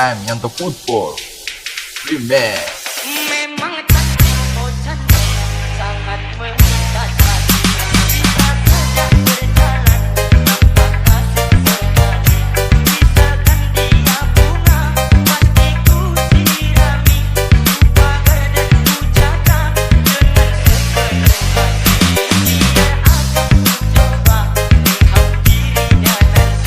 I'm Yanto Football Remix. Memang cantik, oh cantik, sangat memikat hati. Bisa saja berjalan tanpa kasih sekali. Misalkan dia bunga, pasti ku sirami. Ku pagar dan ku jaga dengan sepenuh hati. Biar aku coba menghampirinya nanti.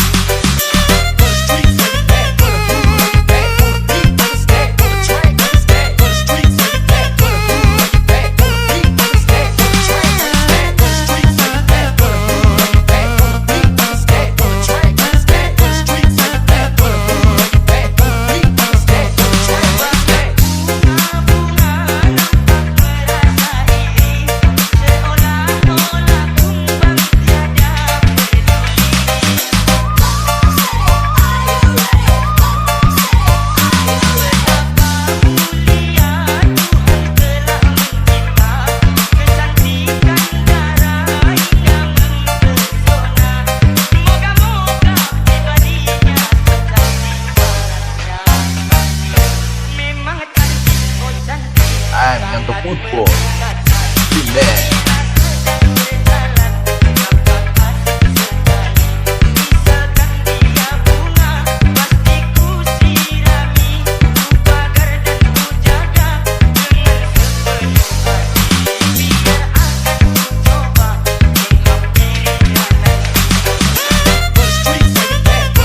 The streets make it bad, for the food make it bad, for the beat make it stack, for the track make it stack, for the streets make it bad, for the food make it bad, for the beat make it stack, for the track make it stack, for the streets make it bad, for the food make it bad, for the beat make it stack, for the track make it stack, for the streets make it bad, for the food make it bad, for the beat make it stack, for the track make it stack. Bunga-bunga nampak merasa iri, seolah-olah kumbang tiada peduli. Betapa mulia Tuhan telah mencipta, kecantikan darah yang mempesona. Moga-moga pribadinya secantik baratnya. Memang cantik, oh cantik, I'm Yanto sangat Football memikat hati. Remix. The streets make it bad,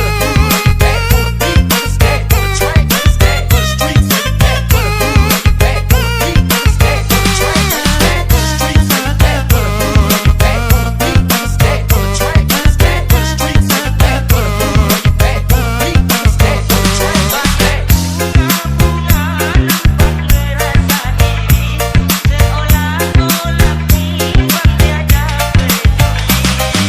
for the food make it bad, for the beat make it stack, for the track make it stack, for the streets make it bad, for the food make it bad, for the beat make it stack, for the track make it stack, for the streets make it bad, for the food make it bad, for the beat make it stack, for the track make it stack, for the streets make it bad, for the food make it bad, for the beat make it stack, for the track make it stack. Bunga-bunga nampak merasa iri, seolah-olah kumbang tiada peduli.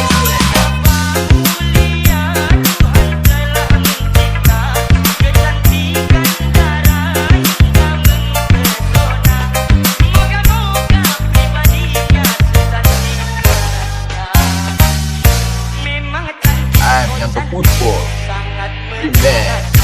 Betapa mulia Tuhan telah mencipta, kecantikan darah hingga mempesona. Moga-moga pribadinya secantik baratnya. Memang cantik, I'm oh Yanto cantik, Football sangat Remix. memikat